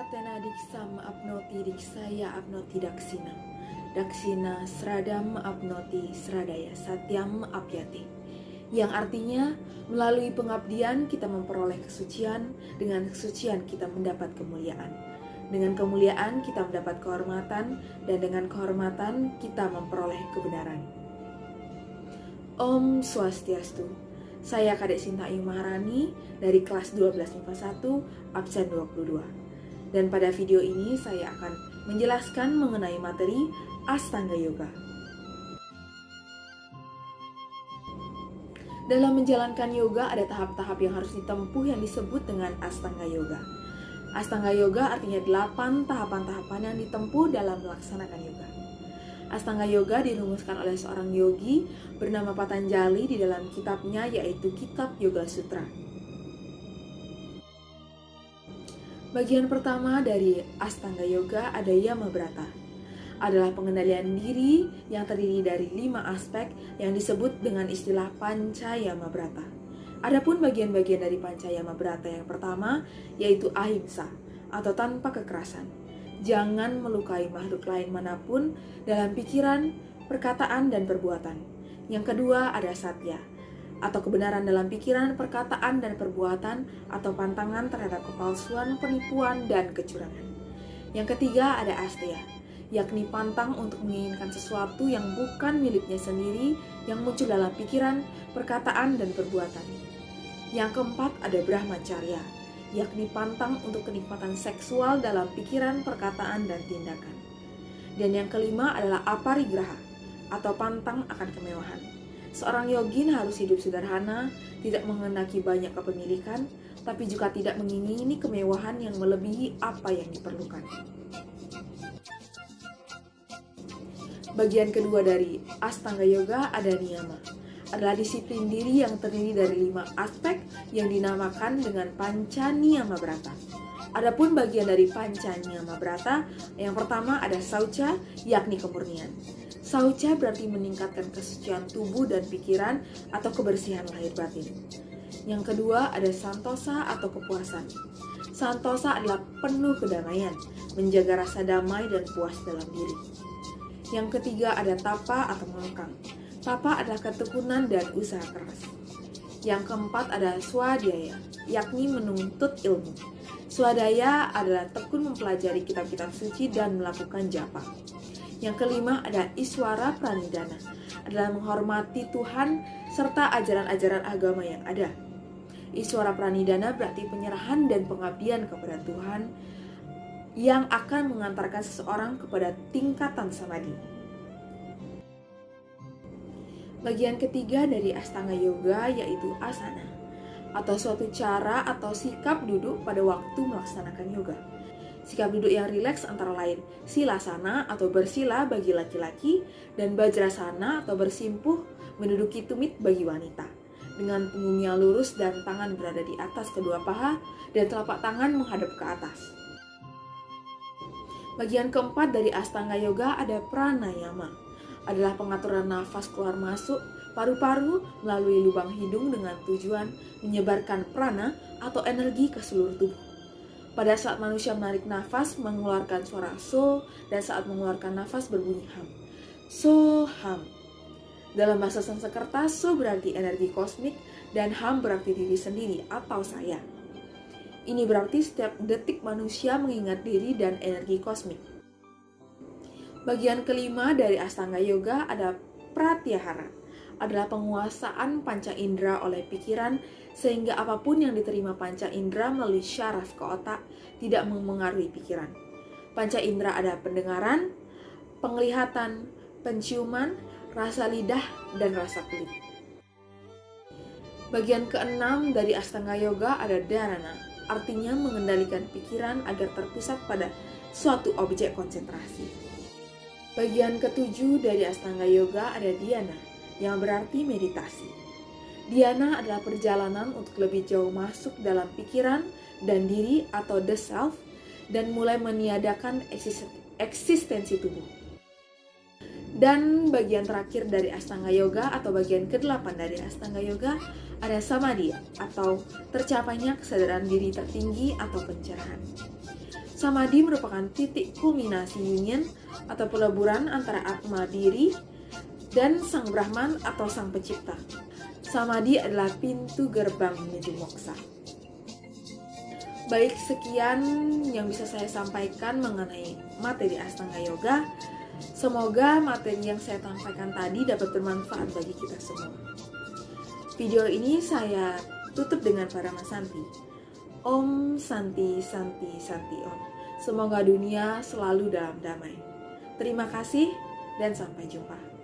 Atena diksam apnoti diksaya apnoti daksina. Daksina sradam apnoti sradaya satyam apyati. Yang artinya, melalui pengabdian kita memperoleh kesucian, dengan kesucian kita mendapat kemuliaan. Dengan kemuliaan kita mendapat kehormatan, dan dengan kehormatan kita memperoleh kebenaran. Om Swastiastu. Saya Kadek Sinta Ayu Maharani dari kelas 12 MIPA 1, absen 22. Dan pada video ini saya akan menjelaskan mengenai materi Ashtanga Yoga. Dalam menjalankan yoga ada tahap-tahap yang harus ditempuh yang disebut dengan Ashtanga Yoga. Ashtanga Yoga artinya 8 tahapan-tahapan yang ditempuh dalam melaksanakan yoga. Ashtanga Yoga dirumuskan oleh seorang yogi bernama Patanjali di dalam kitabnya yaitu Kitab Yoga Sutra. Bagian pertama dari Ashtanga Yoga ada Yama Brata. Adalah pengendalian diri yang terdiri dari 5 aspek yang disebut dengan istilah Panca Yama Brata. Adapun bagian-bagian dari Panca Yama Brata yang pertama yaitu Ahimsa atau tanpa kekerasan. Jangan melukai makhluk lain manapun dalam pikiran, perkataan, dan perbuatan. Yang kedua ada Satya atau kebenaran dalam pikiran, perkataan, dan perbuatan atau pantangan terhadap kepalsuan, penipuan, dan kecurangan. Yang ketiga ada Asteya, yakni pantang untuk menginginkan sesuatu yang bukan miliknya sendiri yang muncul dalam pikiran, perkataan, dan perbuatan. Yang keempat ada Brahmacharya, yakni pantang untuk kenikmatan seksual dalam pikiran, perkataan, dan tindakan. Dan yang kelima adalah Aparigraha, atau pantang akan kemewahan. Seorang yogin harus hidup sederhana, tidak mengendaki banyak kepemilikan, tapi juga tidak mengingini kemewahan yang melebihi apa yang diperlukan. Bagian kedua dari Ashtanga Yoga ada Niyama. Adalah disiplin diri yang terdiri dari 5 aspek yang dinamakan dengan Panca Niyama Brata. Adapun bagian dari Panca Niyama Brata, yang pertama ada Saucha, yakni kemurnian. Saucha berarti meningkatkan kesucian tubuh dan pikiran atau kebersihan lahir batin. Yang kedua ada Santosa atau kepuasan. Santosa adalah penuh kedamaian, menjaga rasa damai dan puas dalam diri. Yang ketiga ada Tapa atau mengekang. Tapa adalah ketekunan dan usaha keras. Yang keempat ada Swadhyaya, yakni menuntut ilmu. Swadhyaya adalah tekun mempelajari kitab-kitab suci dan melakukan japa. Yang kelima ada Iswara Pranidhana, adalah menghormati Tuhan serta ajaran-ajaran agama yang ada. Iswara Pranidhana berarti penyerahan dan pengabdian kepada Tuhan yang akan mengantarkan seseorang kepada tingkatan samadhi. Bagian ketiga dari Ashtanga Yoga yaitu asana, atau suatu cara atau sikap duduk pada waktu melaksanakan yoga. Sikap duduk yang rileks antara lain silasana atau bersila bagi laki-laki dan bajrasana atau bersimpuh menduduki tumit bagi wanita, dengan punggungnya lurus dan tangan berada di atas kedua paha dan telapak tangan menghadap ke atas. Bagian keempat dari Ashtanga Yoga ada Pranayama, adalah pengaturan nafas keluar masuk paru-paru melalui lubang hidung dengan tujuan menyebarkan prana atau energi ke seluruh tubuh. Pada saat manusia menarik nafas mengeluarkan suara so, dan saat mengeluarkan nafas berbunyi ham. So ham. Dalam bahasa Sanskerta, so berarti energi kosmik dan ham berarti diri sendiri atau saya. Ini berarti setiap detik manusia mengingat diri dan energi kosmik. Bagian kelima dari Ashtanga Yoga ada Pratyahara, adalah penguasaan panca indera oleh pikiran sehingga apapun yang diterima panca indera melalui syaraf ke otak tidak memengaruhi pikiran. Panca indera ada pendengaran, penglihatan, penciuman, rasa lidah, dan rasa kulit. Bagian keenam dari Ashtanga Yoga ada Dharana, artinya mengendalikan pikiran agar terpusat pada suatu objek konsentrasi. Bagian ketujuh dari Ashtanga Yoga ada Dhyana, yang berarti meditasi. Dhyana adalah perjalanan untuk lebih jauh masuk dalam pikiran dan diri atau the self dan mulai meniadakan eksistensi tubuh. Dan bagian terakhir dari Ashtanga Yoga atau bagian ke-8 dari Ashtanga Yoga ada Samadhi atau tercapainya kesadaran diri tertinggi atau pencerahan. Samadhi merupakan titik kulminasi union atau peleburan antara Atma diri dan Sang Brahman atau Sang Pencipta. Samadhi adalah pintu gerbang menuju moksa. Baik, sekian yang bisa saya sampaikan mengenai materi Astanga Yoga. Semoga materi yang saya sampaikan tadi dapat bermanfaat bagi kita semua. Video ini saya tutup dengan Paramasanti. Om Santi Santi Santi Om. Semoga dunia selalu dalam damai. Terima kasih dan sampai jumpa.